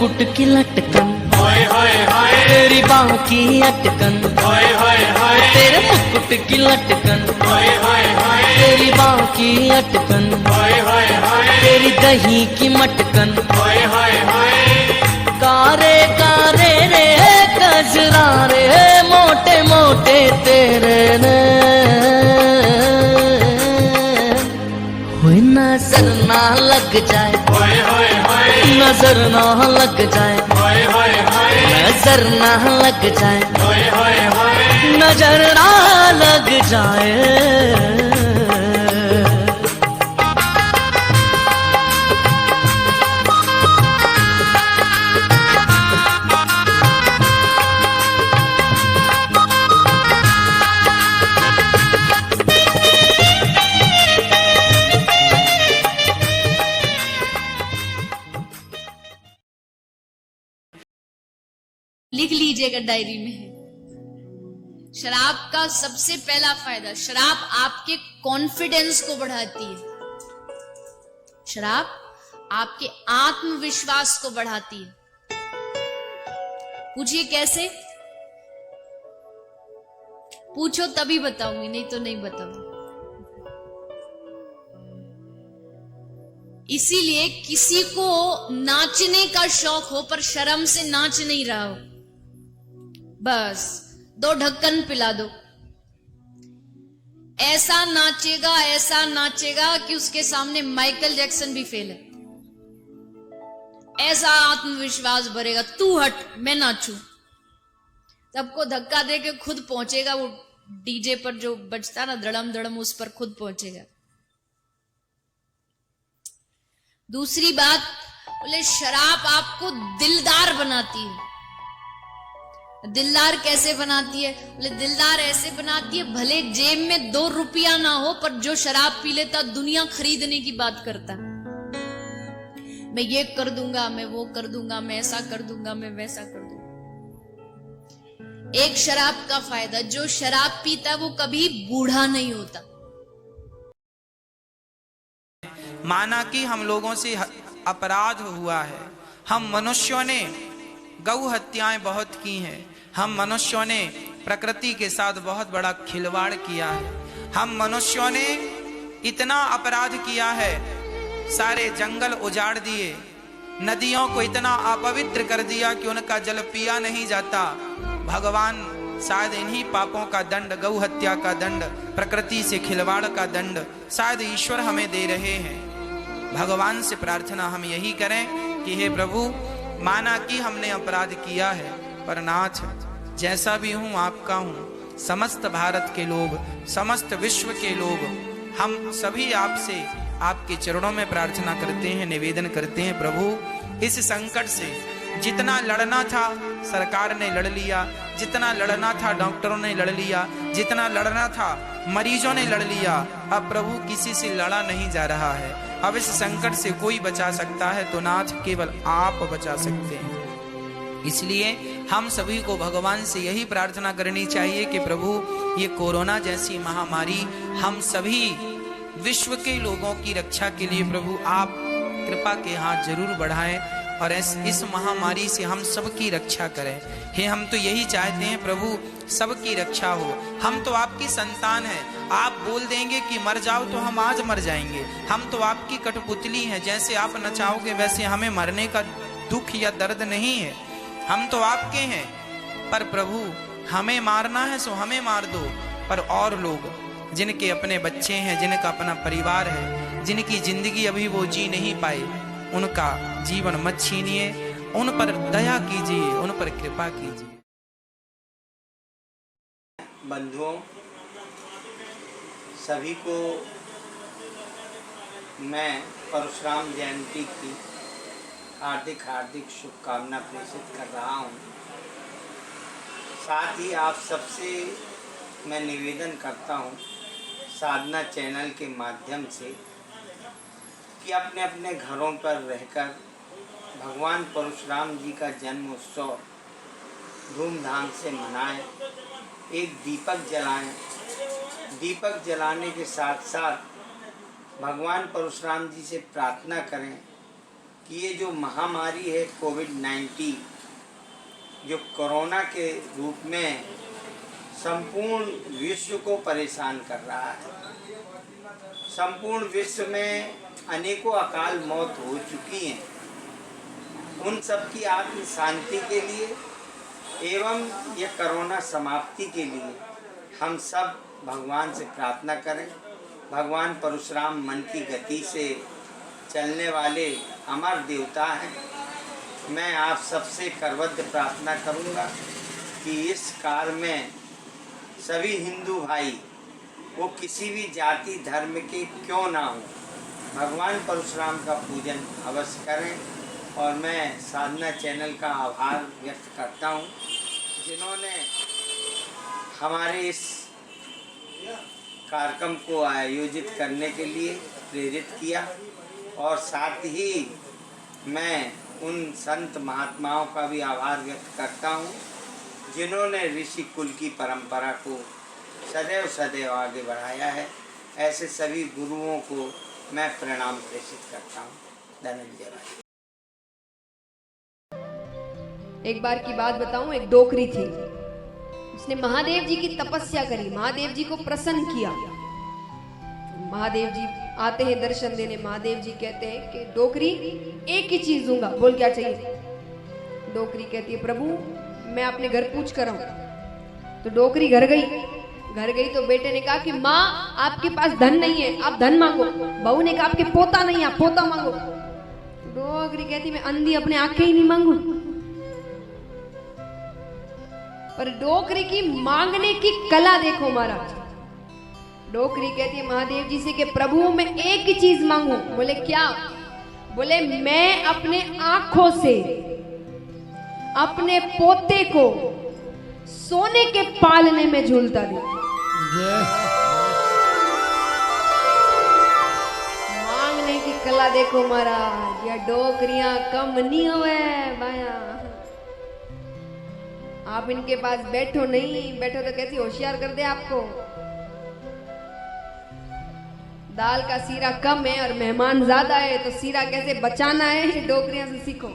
मुकुट की लटकन, तेरी बाहों की अटकन, तेरे मुकुट की लटकन, तेरी बाहों की अटकन, तेरी दही की मटकन, कारे कारे रे कजरा रे मोटे मोटे तेरे ने नजर ना लग जाए, नजर ना लग जाए, नजर ना लग जाए, नजर ना लग जाए। लिख लीजिएगा डायरी में। शराब का सबसे पहला फायदा, शराब आपके कॉन्फिडेंस को बढ़ाती है, शराब आपके आत्मविश्वास को बढ़ाती है। पूछिए कैसे? पूछो तभी बताऊंगी, नहीं तो नहीं बताऊंगी। इसीलिए किसी को नाचने का शौक हो पर शर्म से नाच नहीं रहा हो, बस 2 ढक्कन पिला दो, ऐसा नाचेगा कि उसके सामने माइकल जैक्सन भी फेल है। ऐसा आत्मविश्वास भरेगा, तू हट मैं नाचू। सबको धक्का दे के खुद पहुंचेगा, वो डीजे पर जो बजता ना धड़म धड़म, उस पर खुद पहुंचेगा। दूसरी बात, बोले शराब आपको दिलदार बनाती है। दिलदार कैसे बनाती है? बोले दिलदार ऐसे बनाती है, भले जेब में 2 रुपया ना हो पर जो शराब पी लेता दुनिया खरीदने की बात करता, मैं ये कर दूंगा, मैं वो कर दूंगा, मैं ऐसा कर दूंगा, मैं वैसा कर दूंगा। एक शराब का फायदा, जो शराब पीता वो कभी बूढ़ा नहीं होता। माना कि हम लोगों से अपराध हुआ है, हम मनुष्यों ने गौ हत्याएं बहुत की हैं, हम मनुष्यों ने प्रकृति के साथ बहुत बड़ा खिलवाड़ किया है, हम मनुष्यों ने इतना अपराध किया है, सारे जंगल उजाड़ दिए, नदियों को इतना अपवित्र कर दिया कि उनका जल पिया नहीं जाता। भगवान शायद इन्हीं पापों का दंड, गौ हत्या का दंड, प्रकृति से खिलवाड़ का दंड शायद ईश्वर हमें दे रहे हैं। भगवान से प्रार्थना हम यही करें कि हे प्रभु, माना कि हमने अपराध किया है, पर नाथ जैसा भी हूं आपका हूं, समस्त भारत के लोग, समस्त विश्व के लोग, हम सभी आपसे आपके चरणों में प्रार्थना करते हैं, निवेदन करते हैं प्रभु, इस संकट से जितना लड़ना था सरकार ने लड़ लिया, जितना लड़ना था डॉक्टरों ने लड़ लिया, जितना लड़ना था मरीजों ने लड़ लिया, अब प्रभु किसी से लड़ा नहीं जा रहा है। अब इस संकट से कोई बचा सकता है तो नाथ केवल आप बचा सकते हैं। इसलिए हम सभी को भगवान से यही प्रार्थना करनी चाहिए कि प्रभु ये कोरोना जैसी महामारी हम सभी विश्व के लोगों की रक्षा के लिए प्रभु आप कृपा के हाथ जरूर बढ़ाएं और इस महामारी से हम सबकी रक्षा करें। हे हम तो यही चाहते हैं प्रभु सबकी रक्षा हो। हम तो आपकी संतान हैं, आप बोल देंगे कि मर जाओ तो हम आज मर जाएंगे। हम तो आपकी कठपुतली हैं, जैसे आप न चाहोगे वैसे हमें मरने का दुख या दर्द नहीं है। हम तो आपके हैं, पर प्रभु हमें मारना है सो हमें मार दो, पर और लोग जिनके अपने बच्चे हैं, जिनका अपना परिवार है, जिनकी जिंदगी अभी वो जी नहीं पाए, उनका जीवन मत छीनिए, उन पर दया कीजिए, उन पर कृपा कीजिए। बंधुओं, सभी को मैं परशुराम जयंती की हार्दिक हार्दिक शुभकामना प्रेषित कर रहा हूँ। साथ ही आप सबसे मैं निवेदन करता हूँ साधना चैनल के माध्यम से कि अपने अपने घरों पर रहकर भगवान परशुराम जी का जन्म उत्सव धूमधाम से मनाएं। एक दीपक जलाएं। दीपक जलाने के साथ साथ भगवान परशुराम जी से प्रार्थना करें कि ये जो महामारी है कोविड-19, जो कोरोना के रूप में संपूर्ण विश्व को परेशान कर रहा है। संपूर्ण विश्व में अनेकों अकाल मौत हो चुकी हैं। उन सब की आत्म शांति के लिए एवं यह कोरोना समाप्ति के लिए हम सब भगवान से प्रार्थना करें। भगवान परशुराम मन की गति से चलने वाले अमर देवता हैं। मैं आप सबसे करबद्ध प्रार्थना करूंगा कि इस काल में सभी हिंदू भाई वो किसी भी जाति धर्म के क्यों ना हो, भगवान परशुराम का पूजन अवश्य करें। और मैं साधना चैनल का आभार व्यक्त करता हूं, जिन्होंने हमारे इस कार्यक्रम को आयोजित करने के लिए प्रेरित किया। और साथ ही मैं उन संत महात्माओं का भी आभार व्यक्त करता हूँ, जिन्होंने ऋषि कुल की परंपरा को सदैव सदैव आगे बढ़ाया है। ऐसे सभी गुरुओं को मैं प्रणाम प्रेषित करता हूँ। धनंजय भाई। एक बार की बात बताऊं, एक डोकरी थी, उसने महादेव जी की तपस्या करी, महादेव जी को प्रसन्न किया। महादेव जी आते हैं दर्शन देने। महादेव जी कहते हैं कि डोकरी एक ही चीज दूंगा, बोल क्या चाहिए। डोकरी कहती है प्रभु मैं अपने घर पूछ कर आऊं। तो डोकरी घर गई तो बेटे ने कहा कि माँ आपके पास धन नहीं है, आप धन मांगो। बहू ने कहा आपके पोता नहीं है, आप पोता मांगो। डोकरी कहती मैं अंधी अपने आंखें ही नहीं मांगू। पर डोकरी की मांगने की कला देखो महाराज। डोकरी कहती है महादेव जी से कि प्रभु मैं एक ही चीज मांगू। बोले क्या? बोले मैं अपने आंखों से अपने पोते को सोने के पालने में झूलता दे। मांगने की कला देखो महाराज। यह डोकरियां कम नहीं हुए भाया। आप इनके पास बैठो नहीं बैठो तो कैसी होशियार कर दे आपको। दाल का सीरा कम है और मेहमान ज्यादा है तो सीरा कैसे बचाना है डोकरियां से सीखो।